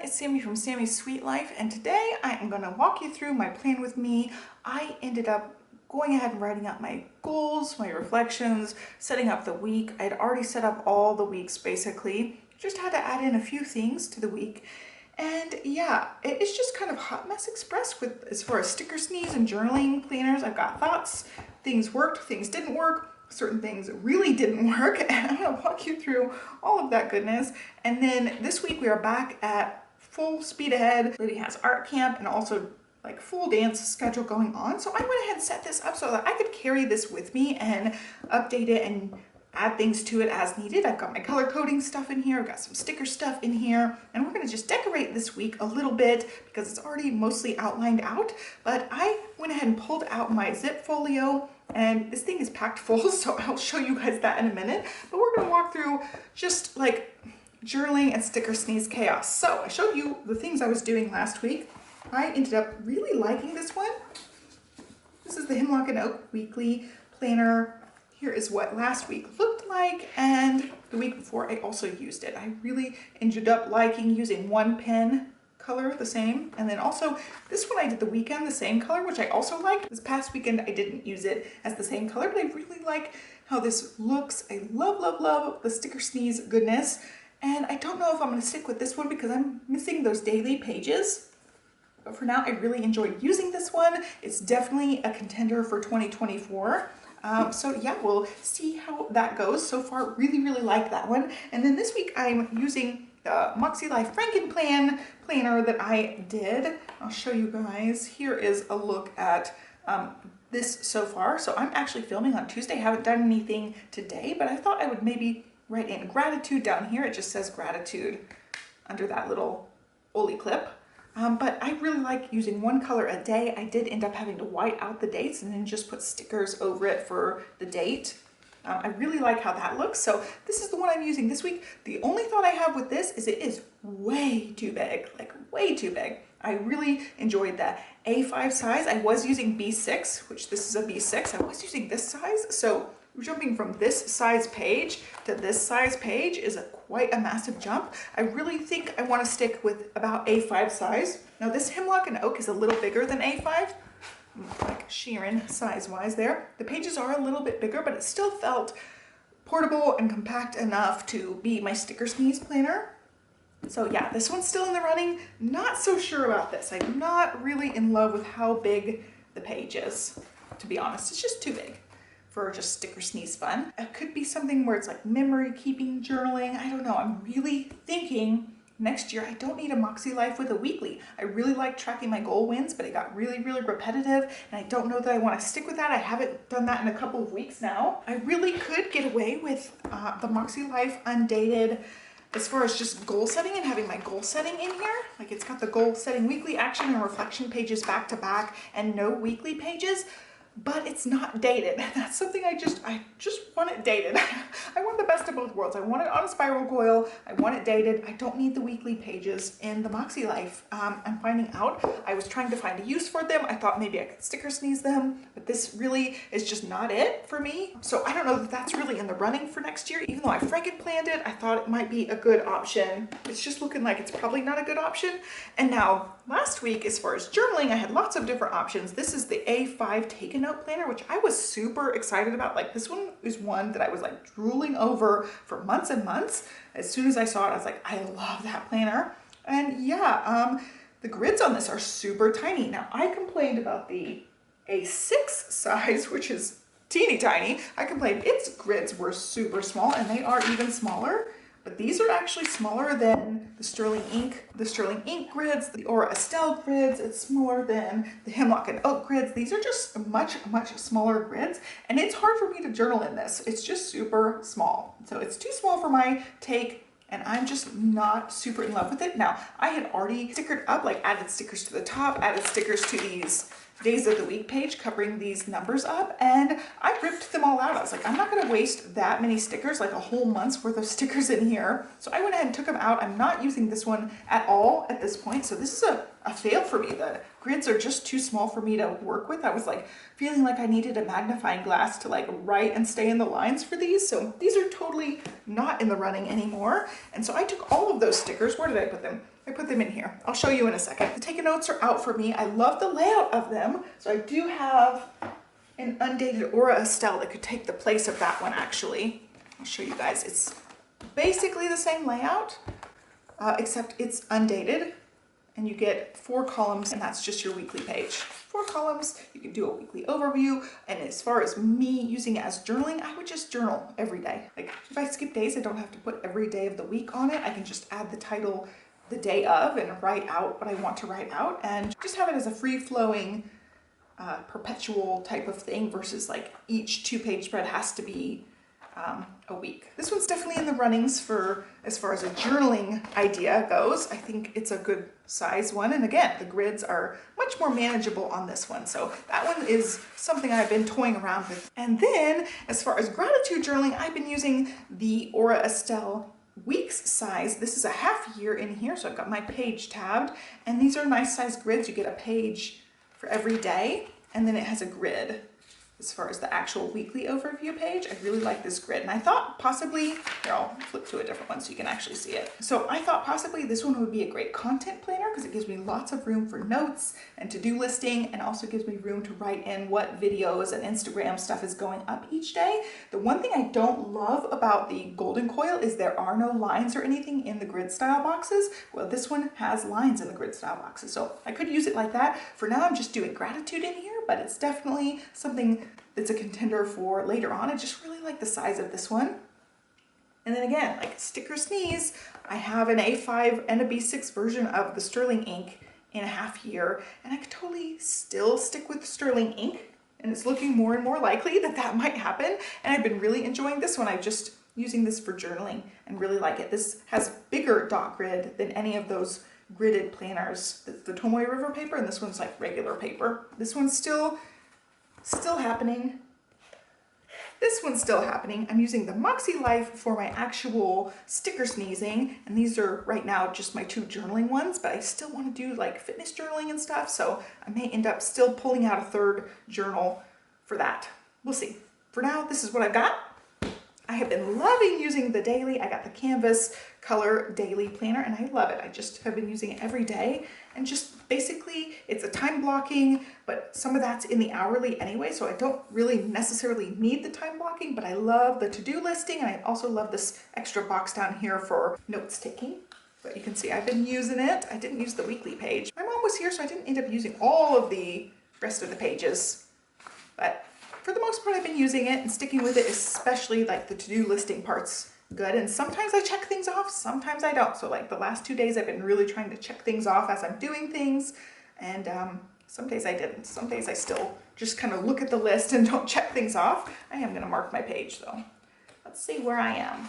it's Sammy from Sammy's Sweet Life, and today I am going to walk you through my plan with me. I ended up going ahead and writing out my goals, my reflections, setting up the week. I'd already set up all the weeks basically, just had to add in a few things to the week. And yeah, it's just kind of hot mess express with as far as sticker sneeze and journaling planners. I've got thoughts, things worked, things didn't work. Certain things really didn't work, and I'm going to walk you through all of that goodness. And then this week we are back at full speed ahead. Olivia has art camp and also like full dance schedule going on. So I went ahead and set this up so that I could carry this with me and update it and add things to it as needed. I've got my color coding stuff in here. I've got some sticker stuff in here, and we're going to just decorate this week a little bit because it's already mostly outlined out. But I went ahead and pulled out my zip folio, and this thing is packed full, so I'll show you guys that in a minute. But we're going to walk through just like journaling and sticker sneeze chaos. So I showed you the things I was doing last week. I ended up really liking this one. This is the Hemlock and Oak Weekly Planner. Here is what last week looked like, and the week before I also used it. I really ended up liking using one pen color the same, and then also this one I did the weekend the same color, which I also liked. This past weekend I didn't use it as the same color, but I really like how this looks. I love the sticker sneeze goodness, and I don't know if I'm going to stick with this one because I'm missing those daily pages. But for now, I really enjoyed using this one. It's definitely a contender for 2024. So yeah, we'll see how that goes. So far, really like that one. And then this week I'm using the Moxie Life Frankenplan planner that I did. I'll show you guys. Here is a look at this so far. So I'm actually filming on Tuesday. I haven't done anything today, but I thought I would maybe write in gratitude down here. It just says gratitude under that little Oli clip. But I really like using one color a day. I did end up having to white out the dates and then just put stickers over it for the date. I really like how that looks. So this is the one I'm using this week. The only thought I have with this is it is way too big, like way too big. I really enjoyed the A5 size. I was using B6, which this is a B6. I was using this size. So jumping from this size page to this size page is quite a massive jump. I really think I want to stick with about A5 size. Now this Hemlock and Oak is a little bigger than A5, like ERIN size-wise there. The pages are a little bit bigger, but it still felt portable and compact enough to be my sticker sneeze planner. So yeah, this one's still in the running. Not so sure about this. I'm not really in love with how big the page is, to be honest. It's just too big for just sticker sneeze fun. It could be something where it's like memory keeping journaling. I don't know. I'm really thinking next year I don't need a Moxie Life with a weekly. I really like tracking my goal wins, but it got really repetitive, and I don't know that I want to stick with that. I haven't done that in a couple of weeks now. I really could get away with the Moxie Life undated as far as just goal setting and having my goal setting in here. Like it's got the goal setting weekly action and reflection pages back to back and no weekly pages. But it's not dated. That's something I just want it dated. I want the best of both worlds. I want it on a spiral coil. I want it dated. I don't need the weekly pages in the Moxie Life. I'm finding out. I was trying to find a use for them. I thought maybe I could sticker sneeze them, but this really is just not it for me. So I don't know that that's really in the running for next year. Even though I Franken-planned it, I thought it might be a good option. It's just looking like it's probably not a good option. And now last week, as far as journaling, I had lots of different options. This is the A5 Take a Note planner, which I was super excited about. Like this one is one that I was like drooling over for months and months. As soon as I saw it, I was like, I love that planner. And yeah, the grids on this are super tiny. Now I complained about the A6 size, which is teeny tiny. I complained its grids were super small, and they are even smaller. But these are actually smaller than the Sterling Ink grids, the ESTELLE grids. It's smaller than the Hemlock and Oak grids. These are just much smaller grids, and it's hard for me to journal in this. It's just super small. So it's too small for my take, and I'm just not super in love with it. Now, I had already stickered up, like added stickers to the top, added stickers to these Days of the Week page covering these numbers up, and I ripped took them all out. I was like, I'm not gonna waste that many stickers, like a whole month's worth of stickers in here. So I went ahead and took them out. I'm not using this one at all at this point. So this is a fail for me. The grids are just too small for me to work with. I was like feeling like I needed a magnifying glass to like write and stay in the lines for these. So these are totally not in the running anymore. And so I took all of those stickers. Where did I put them? I put them in here. I'll show you in a second. The take notes are out for me. I love the layout of them. So I do have an undated Aura Estelle that could take the place of that one actually. I'll show you guys. It's basically the same layout, except it's undated. And you get 4 columns, and that's just your weekly page. 4 columns, you can do a weekly overview. And as far as me using it as journaling, I would just journal every day. Like if I skip days, I don't have to put every day of the week on it. I can just add the title the day of and write out what I want to write out and just have it as a free-flowing perpetual type of thing versus like each 2-page spread has to be a week. This one's definitely in the runnings for as far as a journaling idea goes. I think it's a good size one. And again, the grids are much more manageable on this one. So that one is something I've been toying around with. And then as far as gratitude journaling, I've been using the Aura Estelle weeks size. This is a half year in here. So I've got my page tabbed and these are nice size grids. You get a page for every day and then it has a grid as far as the actual weekly overview page. I really like this grid and I thought possibly, here I'll flip to a different one so you can actually see it. So I thought possibly this one would be a great content planner because it gives me lots of room for notes and to-do listing and also gives me room to write in what videos and Instagram stuff is going up each day. The one thing I don't love about the golden coil is there are no lines or anything in the grid style boxes. Well, this one has lines in the grid style boxes. So I could use it like that. For now, I'm just doing gratitude in here, but it's definitely something that's a contender for later on. I just really like the size of this one. And then again, like sticker sneeze, I have an A5 and a B6 version of the sterling ink in a half year, and I could totally still stick with sterling ink, and it's looking more and more likely that that might happen. And I've been really enjoying this one. I'm just using this for journaling and really like it. This has bigger dot grid than any of those gridded planners. The Tomoe River paper, and this one's like regular paper. This one's still happening. This one's still happening. I'm using the Moxie Life for my actual sticker sneezing, and these are right now just my 2 journaling ones, but I still want to do like fitness journaling and stuff, so I may end up still pulling out a 3rd journal for that. We'll see. For now, this is what I've got. I have been loving using the daily. I got the Canvas Color Daily Planner and I love it. I just have been using it every day and just basically it's a time blocking, but some of that's in the hourly anyway, so I don't really necessarily need the time blocking, but I love the to-do listing and I also love this extra box down here for notes taking. But you can see I've been using it. I didn't use the weekly page. My mom was here, so I didn't end up using all of the rest of the pages, but for the most part, I've been using it and sticking with it, especially like the to-do listing part's good. And sometimes I check things off, sometimes I don't. So like the last 2 days, I've been really trying to check things off as I'm doing things. And some days I didn't. Some days I still just kind of look at the list and don't check things off. I am going to mark my page though. Let's see where I am.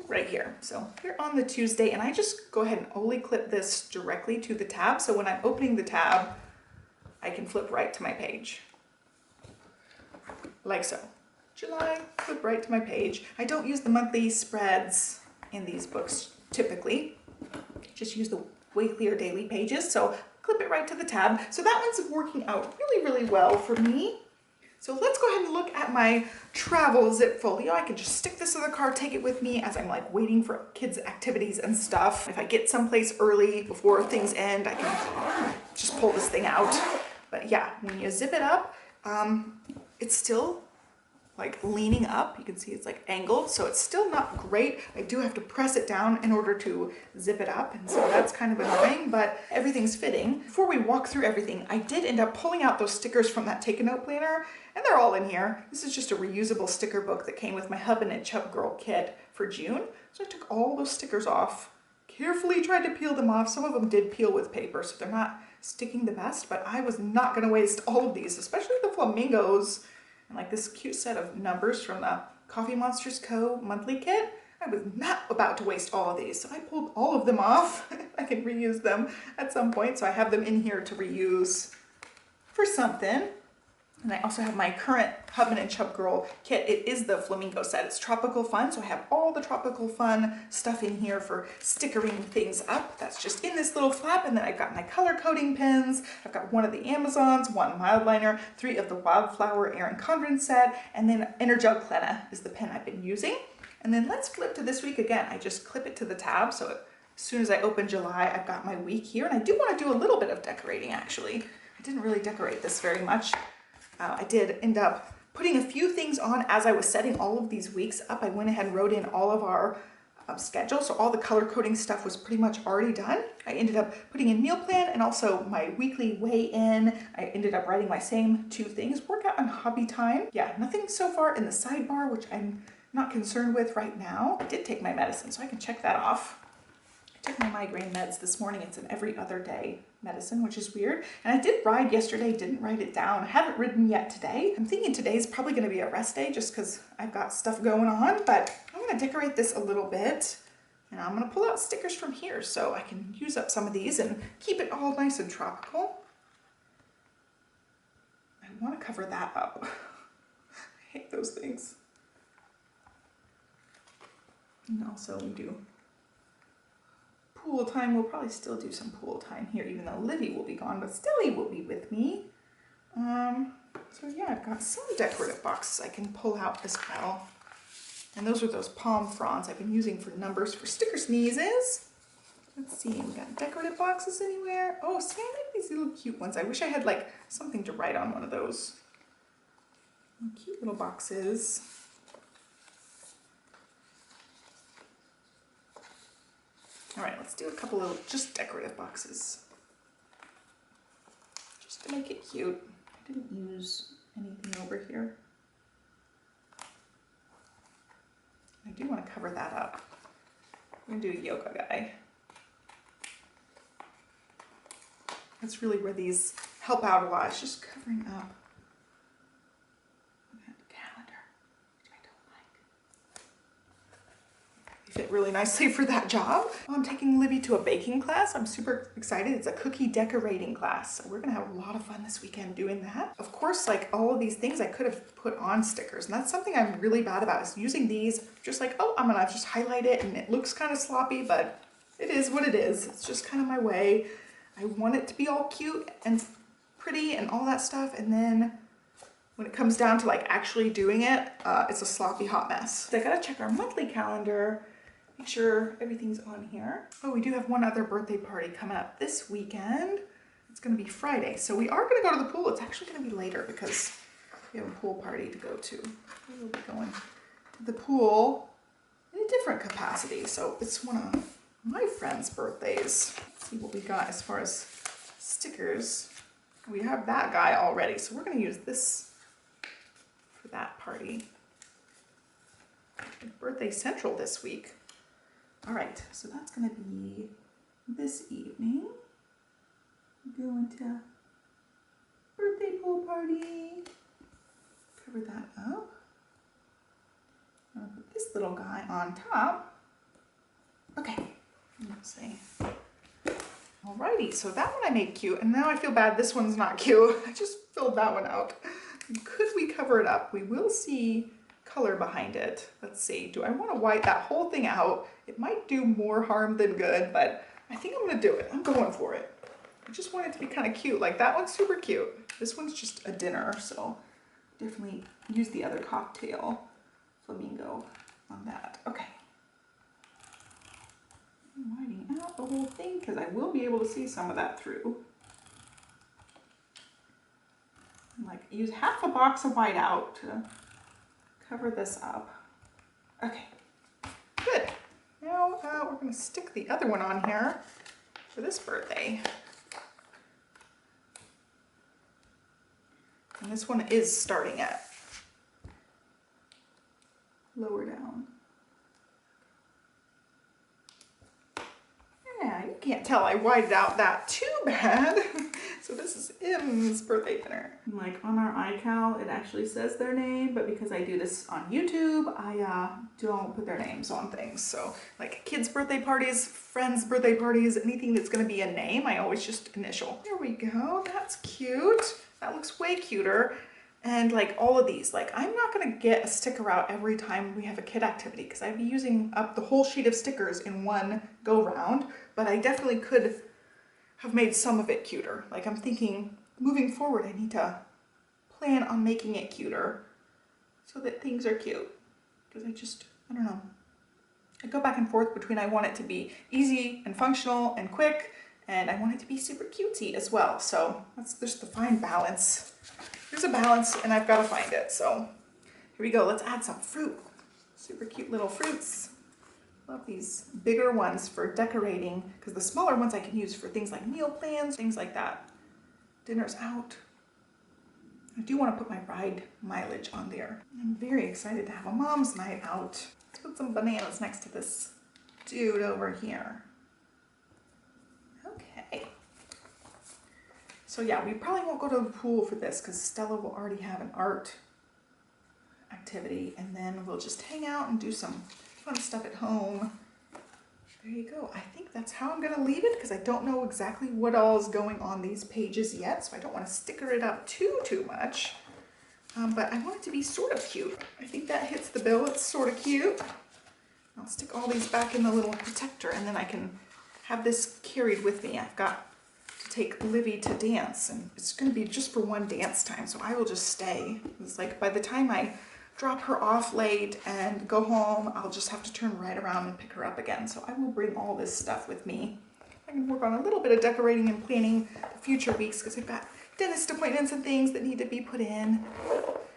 Right here. So we're on the Tuesday and I just go ahead and only clip this directly to the tab. So when I'm opening the tab, I can flip right to my page, like so. July, flip right to my page. I don't use the monthly spreads in these books typically, just use the weekly or daily pages, so clip it right to the tab. So that one's working out really, really well for me. So let's go ahead and look at my travel zip folio. I can just stick this in the car, take it with me as I'm like waiting for kids' activities and stuff. If I get someplace early before things end, I can just pull this thing out. But yeah, when you zip it up, it's still like leaning up. You can see it's like angled, so it's still not great. I do have to press it down in order to zip it up, and so that's kind of annoying, but everything's fitting. Before we walk through everything, I did end up pulling out those stickers from that Take a Note planner, and they're all in here. This is just a reusable sticker book that came with my Hub and Chub Girl kit for June. So I took all those stickers off, carefully tried to peel them off. Some of them did peel with paper, so they're not sticking the best, but I was not gonna waste all of these, especially the flamingos and like this cute set of numbers from the Coffee Monsters Co. monthly kit. I was not about to waste all of these, so I pulled all of them off. I can reuse them at some point, so I have them in here to reuse for something. And I also have my current Hubman and Chub Girl kit. It is the flamingo set. It's tropical fun, so I have all the tropical fun stuff in here for stickering things up. That's just in this little flap, and then I've got my color coding pens. I've got one of the Amazons, one mild liner, 3 of the Wildflower ERIN CONDREN set, and then Energel Clenna is the pen I've been using. And then let's flip to this week again. I just clip it to the tab, so as soon as I open July, I've got my week here, and I do want to do a little bit of decorating actually. I didn't really decorate this very much. I did end up putting a few things on as I was setting all of these weeks up. I went ahead and wrote in all of our schedule, so all the color coding stuff was pretty much already done. I ended up putting in meal plan and also my weekly weigh-in. I ended up writing my same 2 things, workout and hobby time. Yeah, nothing so far in the sidebar, which I'm not concerned with right now. I did take my medicine, so I can check that off. I took my migraine meds this morning. It's an every other day medicine, which is weird. And I did ride yesterday, didn't write it down. I haven't ridden yet today. I'm thinking today's probably going to be a rest day just because I've got stuff going on, but I'm going to decorate this a little bit. And I'm going to pull out stickers from here so I can use up some of these and keep it all nice and tropical. I want to cover that up. I hate those things. And also we do pool time. We'll probably still do some pool time here, even though Olivia will be gone, but Stella will be with me. So yeah, I've got some decorative boxes I can pull out as well. And those are those palm fronds I've been using for numbers for sticker sneezes. Let's see, we got decorative boxes anywhere? Oh, see, I like these little cute ones. I wish I had like something to write on one of those. Cute little boxes. All right, let's do a couple of just decorative boxes. Just to make it cute. I didn't use anything over here. I do want to cover that up. I'm gonna do a yoga guy. That's really where these help out a lot. It's just covering up that calendar, which I don't like. They fit really nicely for that job. Well, I'm taking Olivia to a baking class. I'm super excited. It's a cookie decorating class. So we're gonna have a lot of fun this weekend doing that. Of course, like all of these things I could have put on stickers, and that's something I'm really bad about, is using these just like, oh, I'm gonna just highlight it, and it looks kind of sloppy, but it is what it is. It's just kind of my way. I want it to be all cute and pretty and all that stuff, and then when it comes down to like actually doing it, it's a sloppy hot mess. So I gotta check our monthly calendar, make sure everything's on here. Oh, we do have one other birthday party coming up this weekend. It's gonna be Friday, so we are gonna go to the pool. It's actually gonna be later because we have a pool party to go to. We'll be going to the pool in a different capacity, so it's one of my friend's birthdays. Let's see what we got as far as stickers. We have that guy already, so we're gonna use this for that party. Birthday Central this week. All right, so that's gonna be this evening. Going to birthday pool party. Cover that up. I'm gonna put this little guy on top. Okay. Let's see. Alrighty, so that one I made cute, and now I feel bad this one's not cute. I just filled that one out. Could we cover it up? We will see color behind it. Let's see. Do I want to white that whole thing out? It might do more harm than good, but I think I'm gonna do it. I'm going for it. I just want it to be kind of cute. Like that one's super cute. This one's just a dinner, so definitely use the other cocktail flamingo on that. Okay. I'm whiting out the whole thing because I will be able to see some of that through. And like use half a box of white out to cover this up. Okay, good. Now we're going to stick the other one on here for this birthday. And this one is starting at lower down. Yeah, you can't tell I whited out that too bad. So this is M's birthday dinner. And like on our iCal, it actually says their name, but because I do this on YouTube, I don't put their names on things. So like kids' birthday parties, friends' birthday parties, anything that's gonna be a name, I always just initial. There we go, that's cute. That looks way cuter. And like all of these, like I'm not gonna get a sticker out every time we have a kid activity because I'd be using up the whole sheet of stickers in one go round, but I definitely could have made some of it cuter. Like I'm thinking moving forward, I need to plan on making it cuter so that things are cute. Because I don't know. I go back and forth between I want it to be easy and functional and quick, and I want it to be super cutesy as well. So that's just the fine balance. There's a balance and I've got to find it. So here we go. Let's add some fruit. Super cute little fruits. Love these bigger ones for decorating because the smaller ones I can use for things like meal plans, things like that. Dinner's out. I do want to put my ride mileage on there. I'm very excited to have a mom's night out. Let's put some bananas next to this dude over here. Okay. So yeah, we probably won't go to the pool for this because Stella will already have an art activity, and then we'll just hang out and do some fun stuff at home. There you go. I think that's how I'm gonna leave it because I don't know exactly what all is going on these pages yet, so I don't want to sticker it up too much. But I want it to be sort of cute. I think that hits the bill. It's sort of cute. I'll stick all these back in the little protector and then I can have this carried with me. I've got to take Livy to dance and it's going to be just for one dance time, so I will just stay. It's like by the time I drop her off late and go home, I'll just have to turn right around and pick her up again. So I will bring all this stuff with me. I can work on a little bit of decorating and planning the future weeks because I've got dentist appointments and things that need to be put in.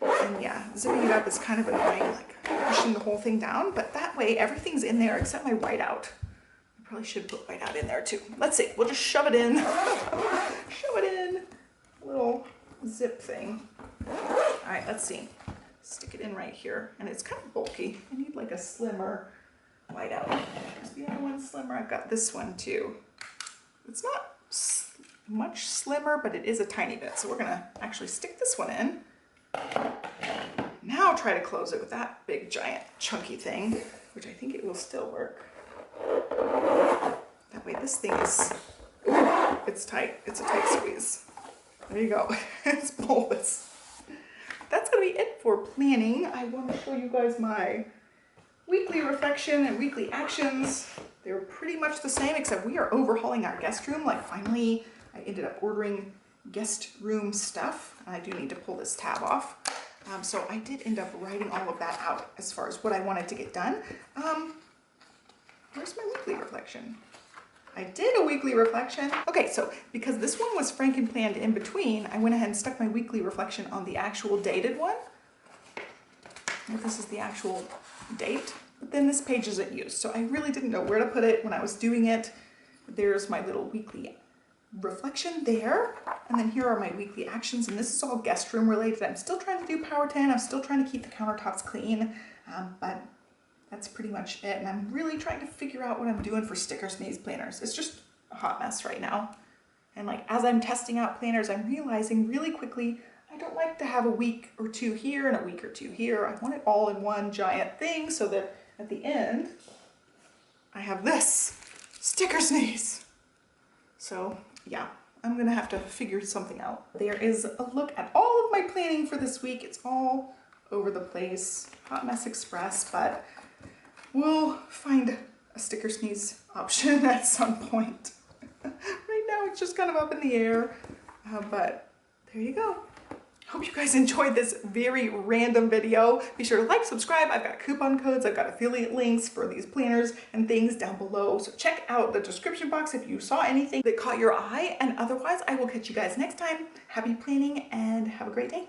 And yeah, zipping it up is kind of annoying, like pushing the whole thing down, but that way everything's in there except my whiteout. I probably should put whiteout in there too. Let's see, we'll just shove it in. Shove it in. A little zip thing. All right, let's see. Stick it in right here, and it's kind of bulky. I need like a slimmer whiteout. Is the other one slimmer? I've got this one too. It's not much slimmer, but it is a tiny bit. So we're gonna actually stick this one in. Now try to close it with that big, giant, chunky thing, which I think it will still work. That way this thing is, it's tight. It's a tight squeeze. There you go. It's bulbous. That's gonna be it for planning. I want to show you guys my weekly reflection and weekly actions. They're pretty much the same, except we are overhauling our guest room. Like finally, I ended up ordering guest room stuff. I do need to pull this tab off. So I did end up writing all of that out as far as what I wanted to get done. Where's my weekly reflection? I did a weekly reflection. Okay, so because this one was franken-planned in between, I went ahead and stuck my weekly reflection on the actual dated one. This is the actual date, but then this page isn't used. So I really didn't know where to put it when I was doing it. There's my little weekly reflection there. And then here are my weekly actions. And this is all guest room related. I'm still trying to do power 10. I'm still trying to keep the countertops clean, but that's pretty much it. And I'm really trying to figure out what I'm doing for sticker sneeze planners. It's just a hot mess right now. And like, as I'm testing out planners, I'm realizing really quickly, I don't like to have a week or two here and a week or two here. I want it all in one giant thing so that at the end, I have this sticker sneeze. So yeah, I'm gonna have to figure something out. There is a look at all of my planning for this week. It's all over the place, hot mess express, but we'll find a sticker sneeze option at some point. Right now it's just kind of up in the air, but there you go. Hope you guys enjoyed this very random video. Be sure to like, subscribe. I've got coupon codes. I've got affiliate links for these planners and things down below. So check out the description box if you saw anything that caught your eye. And otherwise, I will catch you guys next time. Happy planning and have a great day.